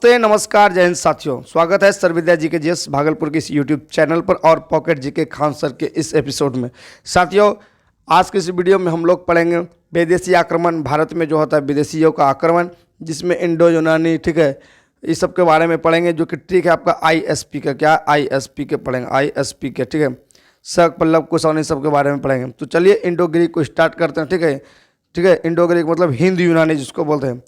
नमस्कार, जय हिंद साथियों। स्वागत है सर्वविद्या जी के जीएस भागलपुर के इस यूट्यूब चैनल पर और पॉकेट जी के खान सर के इस एपिसोड में। साथियों, आज के इस वीडियो में हम लोग पढ़ेंगे विदेशी आक्रमण, भारत में जो होता है विदेशियों का आक्रमण, जिसमें इंडो यूनानी, ठीक है, इस सब के बारे में पढ़ेंगे। जो कि ठीक है आपका आईएसपी का, क्या आईएसपी के पढ़ेंगे, आईएसपी के, ठीक है, शक, पल्लव, कुषाण, इस सब के बारे में पढ़ेंगे। तो चलिए इंडो ग्रीक को स्टार्ट करते हैं। ठीक है, इंडो ग्रीक मतलब हिंद यूनानी जिसको बोलते हैं।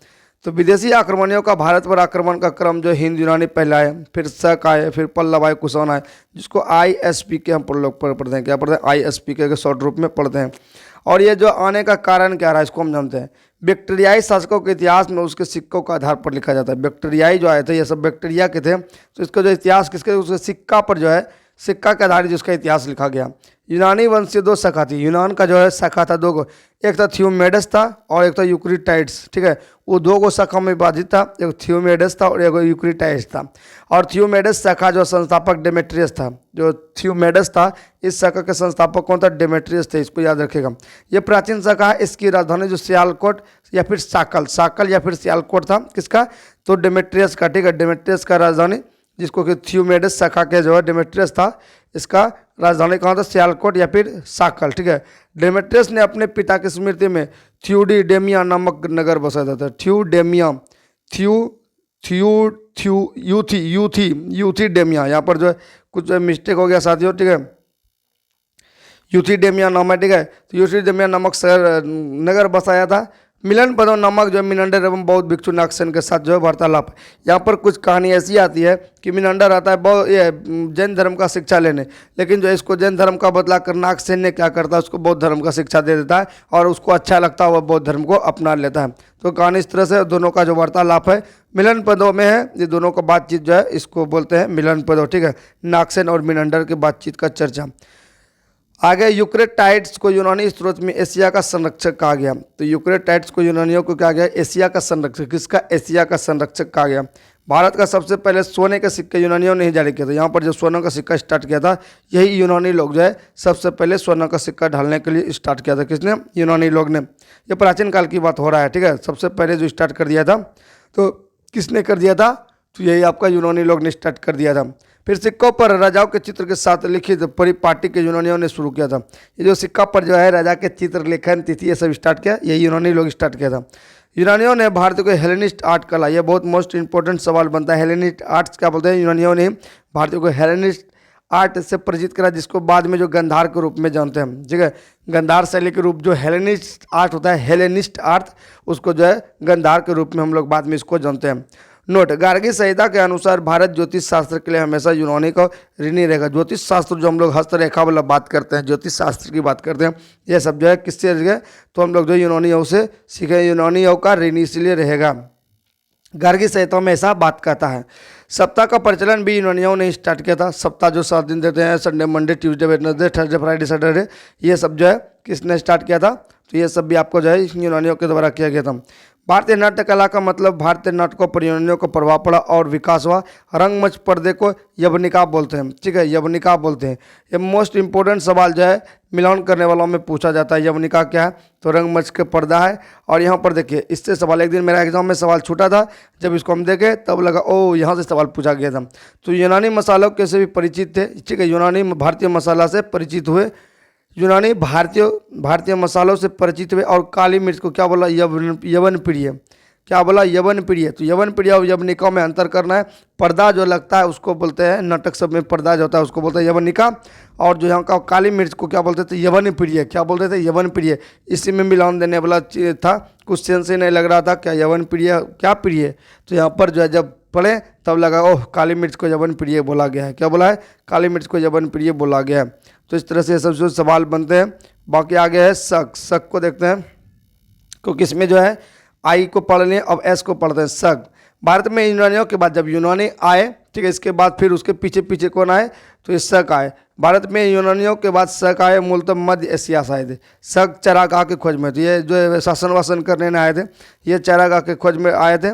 तो विदेशी आक्रमणियों का भारत पर आक्रमण का क्रम जो हिंद यूनानी पहला है, फिर शक आए, फिर पल्लव आए, कुषाण आए, जिसको आईएसपी के हम लोग पढ़ते हैं। क्या पढ़ते हैं? आईएसपी के शॉर्ट रूप में पढ़ते हैं। और ये जो आने का कारण क्या रहा है इसको हम जानते हैं। बैक्टीरियाई शासकों के इतिहास में उसके सिक्कों का आधार पर लिखा जाता है। बैक्टीरियाई जो आए थे, ये सब बैक्टीरिया के थे, तो इसका जो इतिहास किसके, उसके सिक्का पर जो है, सिक्का के आधारित जिसका इतिहास लिखा गया। यूनानी वंश से दो शाखा थी। यूनान का जो है शाखा था दो को, एक था थियोमेडस था और एक था यूक्रिटाइड्स। ठीक है, वो दो को शाखा में विभाजित था, एक थियोमेडस था और एक यूक्रिटाइड्स था। और थियोमेडस शाखा जो संस्थापक डेमेट्रियस था। जो थियोमेडस था इस शाखा के संस्थापक कौन था? डेमेट्रियस थे, इसको याद रखेगा। ये प्राचीन शाखा है। इसकी राजधानी जो सियालकोट या फिर साकल या फिर सियालकोट था, किसका? तो डेमेट्रियस का। ठीक है, डेमेट्रियस का राजधानी, जिसको कि थियोमेडस शाखा के जो है डेमेट्रियस था, इसका राजधानी कहाँ था? सियालकोट या फिर साकल। ठीक है, डेमेट्रियस ने अपने पिता की स्मृति में थियोडेमिया नामक नगर बसाया था। थियोडेमिया, यूथीडेमिया, यहाँ पर जो है कुछ मिस्टेक हो गया साथियों। ठीक है, यूथीडेमिया नाम है। ठीक है, तो यूथीडेमिया नामक शहर नगर बसाया था। मिलन पदों नामक जो मिनंडर एवं बौद्ध भिक्षु नागसेन के साथ जो है वार्तालाप। यहाँ पर कुछ कहानी ऐसी आती है कि मिनंडर आता है जैन धर्म का शिक्षा लेने, लेकिन जो इसको जैन धर्म का बदला कर नागसेन ने क्या करता है, उसको बौद्ध धर्म का शिक्षा दे देता है और उसको अच्छा लगता है, वह बौद्ध धर्म को अपना लेता है। तो कहानी इस तरह से दोनों का जो वार्तालाप है मिलन पदों में है। ये दोनों का बातचीत जो है इसको बोलते हैं मिलन पदों। ठीक है, नागसेन और मिनंडर की बातचीत का चर्चा। आगे यूक्रेटाइड्स को यूनानी स्रोत में एशिया का संरक्षक कहा गया। तो यूक्रेटाइड्स को यूनानियों को कहा गया एशिया का संरक्षक। किसका? एशिया का संरक्षक कहा गया। भारत का सबसे पहले सोने के सिक्के यूनानियों ने ही जारी किया था। यहाँ पर जो सोने का सिक्का स्टार्ट किया था, यही यूनानी लोग जो है सबसे पहले सोने का सिक्का ढालने के लिए स्टार्ट किया था। किसने? यूनानी लोग ने। ये प्राचीन काल की बात हो रहा है। ठीक है, सबसे पहले जो स्टार्ट कर दिया था, तो किसने कर दिया था? तो यही आपका यूनानी लोग ने स्टार्ट कर दिया था। फिर सिक्कों पर राजाओं के चित्र के साथ लिखित परिपाटी के यूनानियों ने शुरू किया था। ये जो सिक्का पर जो है राजा के चित्र, लेखन, तिथि, ये सब स्टार्ट किया, यही यूनानी लोग स्टार्ट किया था। यूनानियों ने भारत को हेलेनिस्ट आर्ट कला, ये बहुत मोस्ट इंपॉर्टेंट सवाल बनता है। हेलेनिस्ट आर्ट्स क्या बोलते हैं? यूनानियों ने भारतीयों को हेलेनिस्ट आर्ट से परिचित करा, जिसको बाद में जो गंधार के रूप में जानते हैं। ठीक है, गंधार शैली के रूप जो हेलेनिस्ट आर्ट होता है, हेलेनिस्ट आर्ट, उसको जो है गंधार के रूप में हम लोग बाद में इसको जानते हैं। नोट, गार्गी संहिता के अनुसार भारत ज्योतिष शास्त्र के लिए हमेशा यूनानी को ऋणी रहेगा। ज्योतिष शास्त्र जो हम लोग हस्तरेखा वाला बात करते हैं, ज्योतिष शास्त्र की बात करते हैं, ये सब जो है किससे रहेगा? तो हम लोग जो यूनानियों से सीखे, यूनानियों का ऋणी इसलिए रहेगा। गार्गी संहिता में ऐसा बात कहता है। सप्ताह का प्रचलन भी यूनानियों ने स्टार्ट किया था। सप्ताह जो 7 दिन देते हैं, Sunday, Monday, Tuesday, Wednesday, Thursday, Friday, Saturday, ये सब जो है किसने स्टार्ट किया था? तो ये सब भी आपको जो है यूनानियों के द्वारा किया गया था। भारतीय नाट्य कला का मतलब भारतीय नाटकों पर यूनानियों को प्रभाव पड़ा और विकास हुआ। रंगमंच पर्दे को यवनिका बोलते हैं। ठीक है, यवनिका बोलते हैं। ये मोस्ट इंपोर्टेंट सवाल जो है मिलान करने वालों में पूछा जाता है। यवनिका क्या है? तो रंगमंच के पर्दा है। और यहाँ पर देखिए, इससे सवाल एक दिन मेरा एग्जाम में सवाल छूटा था, जब इसको हम देखे तब लगा ओ यहाँ से सवाल पूछा गया था। तो यूनानी मसालों कैसे भी परिचित थे। ठीक है, यूनानी भारतीय मसाला से परिचित हुए। यूनानी भारतीय मसालों से परिचित हुए और काली मिर्च को क्या बोला? यवन प्रिय। क्या बोला? यवन प्रिय। तो यवन प्रिय और यवनिका में अंतर करना है। पर्दा जो लगता है उसको बोलते हैं, नाटक सब में पर्दा जो होता है उसको बोलते हैं यवनिका। और जो यहाँ का काली मिर्च को क्या बोलते थे? यवन प्रिय। क्या बोलते थे? यवन प्रिय। इसी में मिलान देने वाला था, कुछ सेंस ही नहीं लग रहा था, क्या यवन प्रिय क्या प्रिय। तो यहाँ पर जो है जब पढ़े तब लगा ओह काली मिर्च को यवन प्रिय बोला गया है। क्या बोला है? काली मिर्च को यवन प्रिय बोला गया है। तो इस तरह से सब जो सवाल बनते हैं। बाकी आगे है शक। शक को देखते हैं, क्योंकि इसमें जो है आई को पढ़ लें, अब एस को पढ़ते हैं। शक, भारत में यूनानियों के बाद जब यूनानी आए, ठीक है, इसके बाद फिर उसके पीछे पीछे कौन आए? तो ये शक आए। भारत में यूनानियों के बाद शक आए, मूलतः मध्य एशिया से आए थे। शक चरागाह की खोज में, तो ये जो शासन वासन करने में आए थे, ये चरागाह के खोज में आए थे।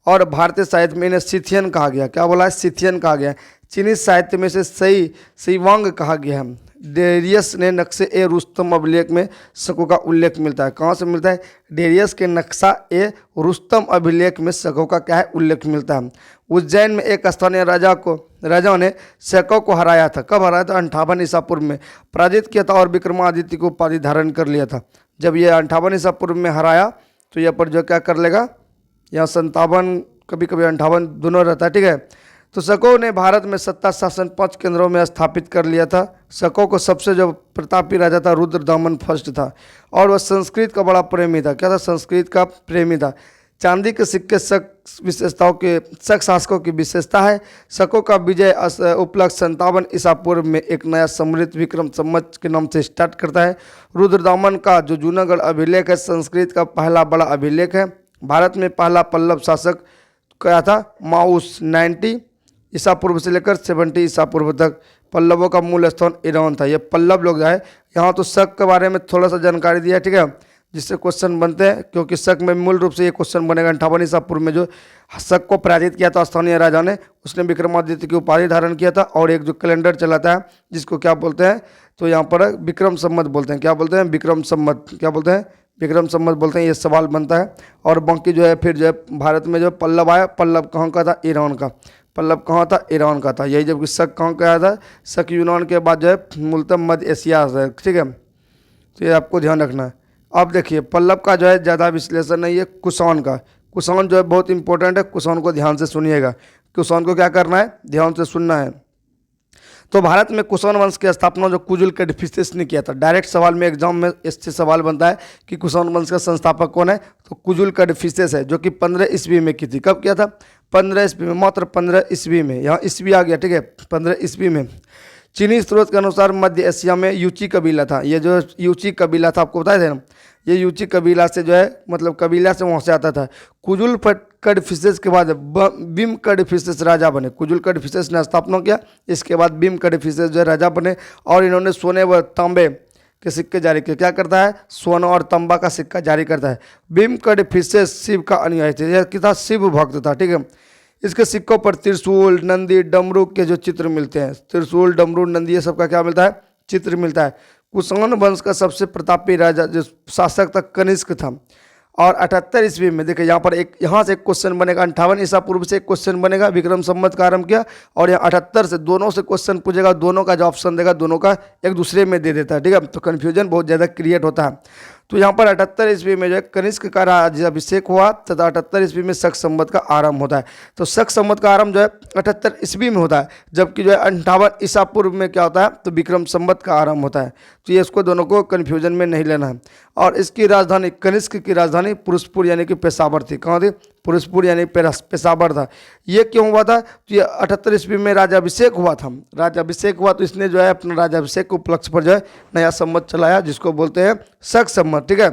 और भारतीय साहित्य में इन्हें सिथियन कहा गया। क्या बोला है? सिथियन कहा गया। चीनी साहित्य में से सही शिवांग कहा गया है। डेरियस ने नक्शे ए रुस्तम अभिलेख में शकों का उल्लेख मिलता है। कहाँ से मिलता है? डेरियस के नक्शा ए रुस्तम अभिलेख में शकों का क्या है? उल्लेख मिलता है। उज्जैन में एक स्थानीय राजा ने शकों को हराया था। कब हराया था? 58 ईसा पूर्व में पराजित किया था और विक्रमादित्य को उपाधि धारण कर लिया था। जब ये 58 ईसा पूर्व में हराया तो यहाँ पर जो क्या कर लेगा, यहाँ 57 कभी कभी 58 दोनों रहता है, ठीक है। तो शकों ने भारत में सत्ता शासन 5 केंद्रों में स्थापित कर लिया था। शकों को सबसे जो प्रतापी राजा था रुद्रदमन फर्स्ट था और वह संस्कृत का बड़ा प्रेमी था। क्या था? संस्कृत का प्रेमी था। चांदी के सिक्के शक विशेषताओं के शक शासकों की विशेषता है। शकों का विजय उपलक्ष्य 57 ईसा पूर्व में एक नया समृद्ध विक्रम संवत के नाम से स्टार्ट करता है। रुद्रदमन का जो जूनागढ़ अभिलेख है संस्कृत का पहला बड़ा अभिलेख है। भारत में पहला पल्लव शासक क्या था? माउस 90 ईसा पूर्व से लेकर 70 ईसा पूर्व तक पल्लवों का मूल स्थान ईरान था। ये पल्लव लोग जो है, यहाँ तो शक के बारे में थोड़ा सा जानकारी दिया है, ठीक है, जिससे क्वेश्चन बनते हैं, क्योंकि शक में मूल रूप से ये क्वेश्चन बनेगा 58 ईसा पूर्व में जो शक को पराजित किया था स्थानीय राजा ने, उसने विक्रमादित्य की उपाधि धारण किया था। और एक जो कैलेंडर चलाता है जिसको क्या बोलते हैं, तो यहाँ पर विक्रम संवत बोलते हैं। क्या बोलते हैं? विक्रम संवत। क्या बोलते हैं? विक्रम संवत बोलते हैं। ये सवाल बनता है। और बाकी जो है फिर जो है भारत में जो पल्लव आया, पल्लव कहाँ का था? ईरान का। पल्लव कहाँ था? ईरान का था। यही जबकि शक कहाँ का आया था? शक यूनान के बाद जो है मूलतः मध्य एशिया से, ठीक है। तो ये आपको ध्यान रखना है। अब देखिए पल्लव का जो है ज़्यादा विश्लेषण नहीं है, कुषाण का। कुषाण जो है बहुत इंपॉर्टेंट है, कुषाण को ध्यान से सुनिएगा। कुषाण को क्या करना है? ध्यान से सुनना है। तो भारत में कुषाण वंश की स्थापना जो कुजुल कैडफिसेस ने किया था। डायरेक्ट सवाल में एग्जाम में इससे सवाल बनता है कि कुषाण वंश का संस्थापक कौन है, तो कुजुल कैडफिसेस है, जो कि 15 ईस्वी में की थी। कब किया था? 15 ईस्वी में, मात्र 15 ईस्वी में। यहाँ ईस्वी आ गया, ठीक है, 15 ईस्वी में। चीनी स्रोत के अनुसार मध्य एशिया में यूची कबीला था। ये जो यूची कबीला था आपको बताए थे ना, ये यूची कबीला से जो है मतलब कबीला से वहाँ से आता था। कुजुल कैडफिसेस के बाद बिम कैडफिसेस राजा बने। कुजुल कैडफिसेस ने स्थापना किया, इसके बाद बिम कैडफिसेस जो है राजा बने और इन्होंने सोने व तांबे के सिक्के जारी किए। क्या करता है? सोना और तांबा का सिक्का जारी करता है। बिम कैडफिसेस शिव का अनुयायी थे। यह कितना शिव भक्त था, ठीक है। इसके सिक्कों पर त्रिशूल, नंदी, डमरू के जो चित्र मिलते हैं, त्रिशूल, डमरू, नंदी, ये सब का क्या मिलता है? चित्र मिलता है। कुषाण वंश का सबसे प्रतापी राजा जो शासक था कनिष्क था। और 78 ईस्वी में देखिए यहाँ पर यहाँ से एक क्वेश्चन बनेगा, 58 ईसा पूर्व से एक क्वेश्चन बनेगा, विक्रम संवत का आरंभ किया, और यहाँ 78 से दोनों से क्वेश्चन पूछेगा, दोनों का जो ऑप्शन देगा दोनों का एक दूसरे में दे देता है, ठीक है। तो कन्फ्यूजन बहुत ज़्यादा क्रिएट होता है। तो यहाँ पर 78 ईस्वी में जो है कनिष्क का राज्याभिषेक हुआ तथा 78 ईस्वी में शक संवत का आरंभ होता है। तो शक संवत का आरंभ जो है 78 ईस्वी में होता है, जबकि जो है 58 ईसा पूर्व में क्या होता है, तो विक्रम संवत का आरंभ होता है। तो ये इसको दोनों को कन्फ्यूजन में नहीं लेना है। और इसकी राजधानी, कनिष्क की राजधानी पुरुषपुर यानी कि पेशावर थी। कहाँ थी? पुरुषपुर यानी पेशावर था। ये क्यों हुआ था? तो ये 78 ईस्वी में राज्याभिषेक हुआ था। राज्याभिषेक हुआ तो इसने जो है अपना राज्याभिषेक के उपलक्ष्य पर जो है नया संवत चलाया, जिसको बोलते हैं शक संवत, ठीक है।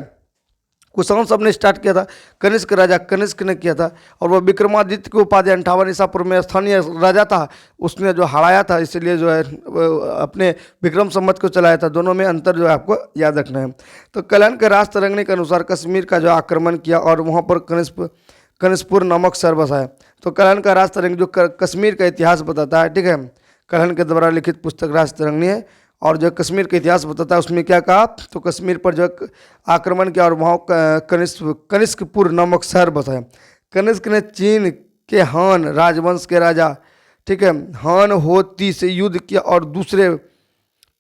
कुषाण सब ने स्टार्ट किया था, कनिष्क राजा कनिष्क ने किया था। और वो विक्रमादित्य की उपाधि 58 ईसा पूर्व में स्थानीय राजा था, उसने जो हराया था, इसलिए जो है अपने विक्रम संवत को चलाया था। दोनों में अंतर जो है आपको याद रखना है। तो कल्याण के राजतरंगिणी के अनुसार कश्मीर का जो आक्रमण किया और वहाँ पर कनिष्कपुर नामक शहर बसाया। तो कल्याण का राजतरंगिणी जो कश्मीर का इतिहास बताता है, ठीक है, कल्याण के द्वारा लिखित पुस्तक राजतरंगिणी है, और जो कश्मीर का इतिहास बताता है उसमें क्या कहा, तो कश्मीर पर जो आक्रमण किया और वहाँ कनिष्कपुर नामक शहर बसाया। कनिष्क ने चीन के हान राजवंश के राजा, ठीक है, हान होती से युद्ध किया और दूसरे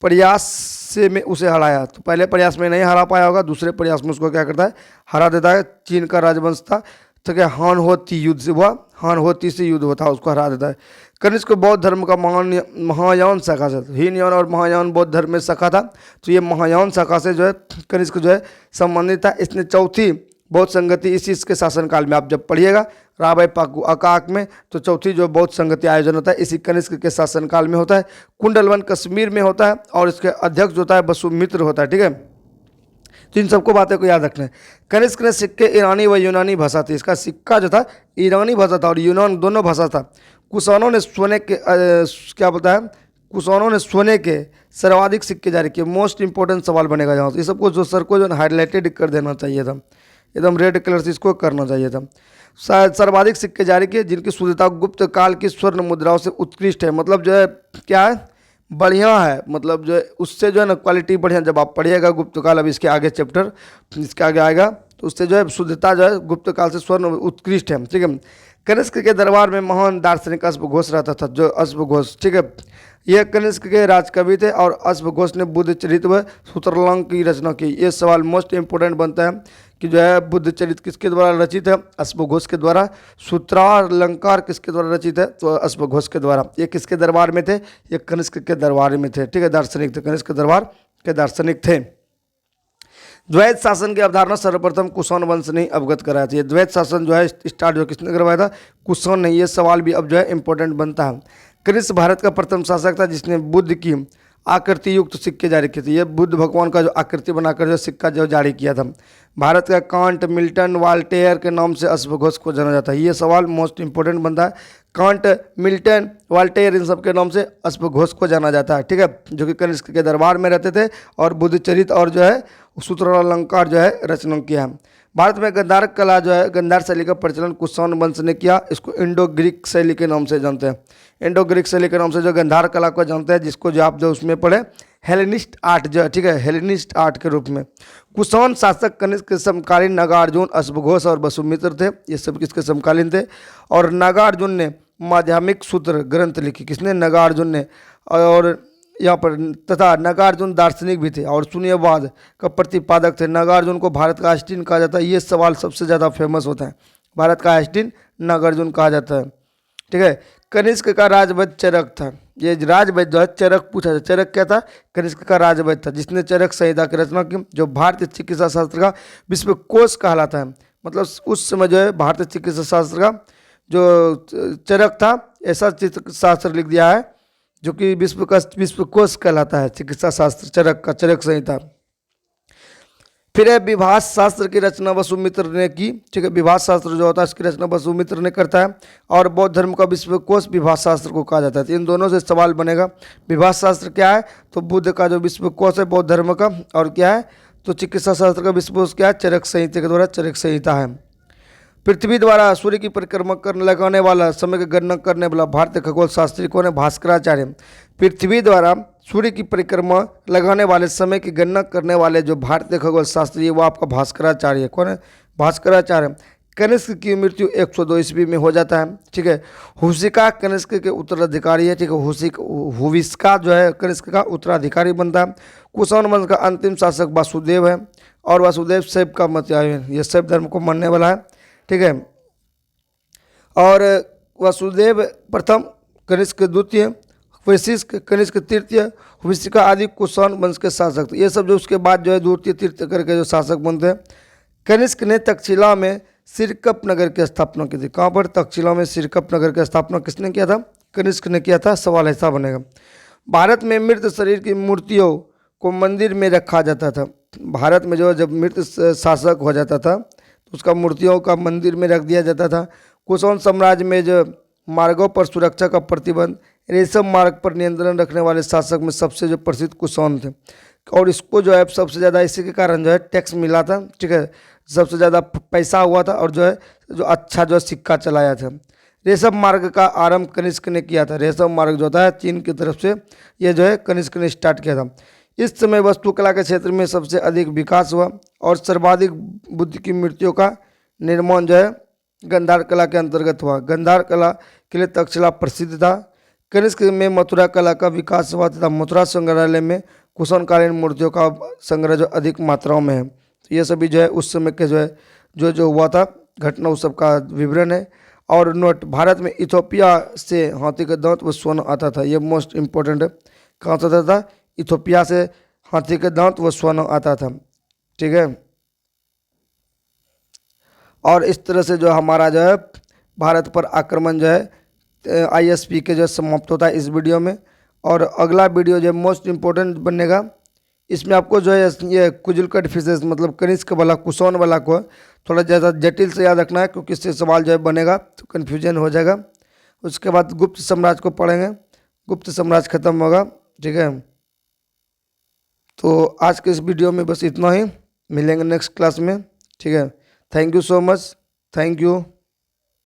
प्रयास से में उसे हराया। तो पहले प्रयास में नहीं हरा पाया होगा, दूसरे प्रयास में उसको क्या करता है, हरा देता है। चीन का राजवंश था, तो क्या हान होती युद्ध से हुआ, हान होती से युद्ध होता है, उसको हरा देता है। कनिष्क बौद्ध धर्म का महायान शाखा से, हीनयान और महायान बौद्ध धर्म में शाखा था। तो ये महायान शाखा से जो है कनिष्क जो है संबंधित था। इसने चौथी बौद्ध संगति इसी इसके शासनकाल में, आप जब पढ़िएगा राबाई पाकू अकाक में, तो चौथी जो बौद्ध संगति आयोजन होता है इसी कनिष्क के शासनकाल में होता है। कुंडलवन कश्मीर में होता है और इसके अध्यक्ष जो होता है वसुमित्र होता है, ठीक है। तो इन सबको बातें को याद रखना है। कनिष्क ने सिक्के ईरानी व यूनानी भाषा थी। इसका सिक्का जो था ईरानी भाषा था और यूनान दोनों भाषा था। कुषाणों ने सोने के क्या बोलता है, कुषाणों ने सोने के सर्वाधिक सिक्के जारी किए। मोस्ट इंपॉर्टेंट सवाल बनेगा यहाँ से। ये सबको जो सर को जो हाईलाइटेड कर देना चाहिए था, एकदम रेड कलर से इसको करना चाहिए था। सर्वाधिक सिक्के जारी किए जिनकी शुद्धता गुप्त काल की स्वर्ण मुद्राओं से उत्कृष्ट है, मतलब जो है क्या है, बढ़िया है, मतलब जो है उससे जो है ना क्वालिटी बढ़िया। जब आप पढ़िएगा गुप्त काल, अब इसके आगे चैप्टर इसके आगे आएगा, तो उससे जो है शुद्धता जो है गुप्त काल से स्वर्ण उत्कृष्ट है, ठीक है। कनिष्क के दरबार में महान दार्शनिक अश्वघोष रहता था, जो अश्वघोष, ठीक है, यह कनिष्क के राजकवि थे और अश्वघोष ने बुद्ध चरित व सूत्रलंक की रचना की। ये सवाल मोस्ट इंपोर्टेंट बनता है कि जो है बुद्ध चरित किसके द्वारा रचित है, अश्वघोष के द्वारा। सूत्रालंकार किसके द्वारा रचित है, तो अश्वघोष के द्वारा। ये किसके दरबार में थे, ये कनिष्क के दरबार में थे, ठीक है, दार्शनिक थे, कनिष्क के दरबार के दार्शनिक थे। द्वैत शासन की अवधारणा सर्वप्रथम कुषाण वंश ने अवगत कराया था। ये द्वैत शासन जो है स्टार्ट जो किसने करवाया था, कुषाण ने। ये सवाल भी अब जो है इंपॉर्टेंट बनता है। कनिष्क भारत का प्रथम शासक था जिसने बुद्ध की आकृति युक्त सिक्के जारी किए थे। ये बुद्ध भगवान का जो आकृति बनाकर जो सिक्का जो जारी किया था। भारत का कांट, मिल्टन, वाल्टेयर के नाम से अश्वघोष को जाना जाता है। ये सवाल मोस्ट इंपोर्टेंट बनता है। कांट, मिल्टन, वाल्टेयर, इन सब के नाम से अश्वघोष को जाना जाता है, ठीक है, जो कि कनिष्क के दरबार में रहते थे और बुद्ध चरित और जो है सूत्रालंकार जो है रचना किया है। भारत में गंधार कला जो है, गंधार शैली का प्रचलन कुषाण वंश ने किया। इसको इंडो ग्रीक शैली के नाम से जानते हैं। इंडो ग्रीक शैली के नाम से जो गंधार कला को जानते हैं, जिसको जो आप जो उसमें पढ़े हेलेनिस्ट आर्ट जो है, ठीक है, हेलेनिस्ट आर्ट के रूप में। कुषाण शासक कनिष्क के समकालीन नागार्जुन, अश्वघोष और वसुमित्र थे। ये सब किसके समकालीन थे। और नागार्जुन ने माध्यमिक सूत्र ग्रंथ लिखी। किसने, नागार्जुन ने। और यहाँ पर तथा नागार्जुन दार्शनिक भी थे और शून्यवाद का प्रतिपादक थे। नागार्जुन को भारत का आइंस्टीन कहा जाता है। ये सवाल सबसे ज़्यादा फेमस होता है, भारत का आइंस्टीन नागार्जुन कहा जाता है, ठीक है। कनिष्क का राजवैद्य चरक था। ये राजवैद्य जो है चरक पूछा था। चरक क्या था, कनिष्क का राजवैद्य था जिसने चरक संहिता की रचना की, जो भारतीय चिकित्सा शास्त्र का विश्वकोश कहलाता है। मतलब उस समय जो है भारतीय चिकित्सा शास्त्र का जो चरक था, ऐसा चिकित्सा शास्त्र लिख दिया है जो कि विश्वकोश कहलाता है, चिकित्सा शास्त्र चरक का, चरक संहिता। फिर है विभाष शास्त्र की रचना वसुमित्र ने की, ठीक है। विभाष शास्त्र जो होता है इसकी रचना वसुमित्र ने करता है। और बौद्ध धर्म का विश्वकोश विभाष शास्त्र को कहा जाता है। तो इन दोनों से सवाल बनेगा। विभाष शास्त्र क्या है, तो बुद्ध का जो विश्वकोश है बौद्ध धर्म का। और क्या है, तो चिकित्सा शास्त्र का विश्वकोश क्या है, चरक संहिता के द्वारा चरक संहिता है। पृथ्वी द्वारा सूर्य की परिक्रमा करने लगाने वाला समय की गणना करने वाला भारतीय खगोल शास्त्री कौन है, भास्कराचार्य। पृथ्वी द्वारा सूर्य की परिक्रमा लगाने वाले समय की गणना करने वाले जो भारतीय खगोल शास्त्री है वो आपका भास्कराचार्य कौन है, भास्कराचार्य। कनिष्क की मृत्यु 102 ईस्वी में हो जाता है, ठीक है। हुसिका कनिष्क के उत्तराधिकारी है, ठीक है। हुविस्का जो है कनिष्क का उत्तराधिकारी बनता है। कुषाण वंश का अंतिम शासक वासुदेव है और वासुदेव शैव का मत है, ये शैव धर्म को मानने वाला है, ठीक है। और वासुदेव प्रथम, कनिष्क द्वितीय, वैशिष्ट कनिष्क तृतीय, हुसिका आदि कुषाण वंश के शासक थे। ये सब जो उसके बाद जो है द्वितीय तृतीय करके जो शासक बनते हैं। कनिष्क ने तक्षशिला में सिरकप नगर की स्थापना की थी। कहाँ पर, तक्षशिला में सिरकप नगर की स्थापना किसने किया था, कनिष्क ने किया था। सवाल ऐसा बनेगा। भारत में मृत शरीर की मूर्तियों को मंदिर में रखा जाता था। भारत में जो जब मृत शासक हो जाता था तो उसका मूर्तियों का मंदिर में रख दिया जाता था। कुषाण साम्राज्य में जो मार्गों पर सुरक्षा का प्रतिबंध, रेशम मार्ग पर नियंत्रण रखने वाले शासक में सबसे जो प्रसिद्ध कुषाण थे। और इसको जो है सबसे ज़्यादा इसी के कारण जो है टैक्स मिला था, ठीक है, सबसे ज़्यादा पैसा हुआ था और जो है जो अच्छा जो सिक्का चलाया था। रेशम मार्ग का आरंभ कनिष्क ने किया था। रेशम मार्ग जो होता है चीन की तरफ से, ये जो है कनिष्क ने स्टार्ट किया था। इस समय वास्तुकला के क्षेत्र में सबसे अधिक विकास हुआ और सर्वाधिक बुद्ध की मूर्तियों का निर्माण जो है गंधार कला के अंतर्गत हुआ। गंधार कला के लिए तक्षशिला प्रसिद्ध था। कनिष्क में मथुरा कला का विकास हुआ तथा मथुरा संग्रहालय में कुषाणकालीन मूर्तियों का संग्रह जो अधिक मात्राओं में है। तो ये सभी जो है उस समय के जो है जो हुआ था घटना उस सब का विवरण है। और नोट, भारत में इथोपिया से हाथी का दांत व स्वर्ण आता था। ये मोस्ट इम्पोर्टेंट है। कहाँ से आता था, इथोपिया से हाथी के दांत व स्वर्ण आता था, ठीक है। और इस तरह से जो हमारा जो है भारत पर आक्रमण जो है ISP के जो समाप्त होता है इस वीडियो में। और अगला वीडियो जो मोस्ट इम्पोर्टेंट बनेगा, इसमें आपको जो है ये कुजुलकट फिशेस मतलब कनिष्क वाला कुषाण वाला को थोड़ा ज़्यादा जटिल से याद रखना है क्योंकि इससे सवाल जो है बनेगा तो कन्फ्यूजन हो जाएगा। उसके बाद गुप्त साम्राज्य को पढ़ेंगे, गुप्त साम्राज्य खत्म होगा, ठीक है। तो आज के इस वीडियो में बस इतना ही, मिलेंगे नेक्स्ट क्लास में, ठीक है। Thank you so much, thank you.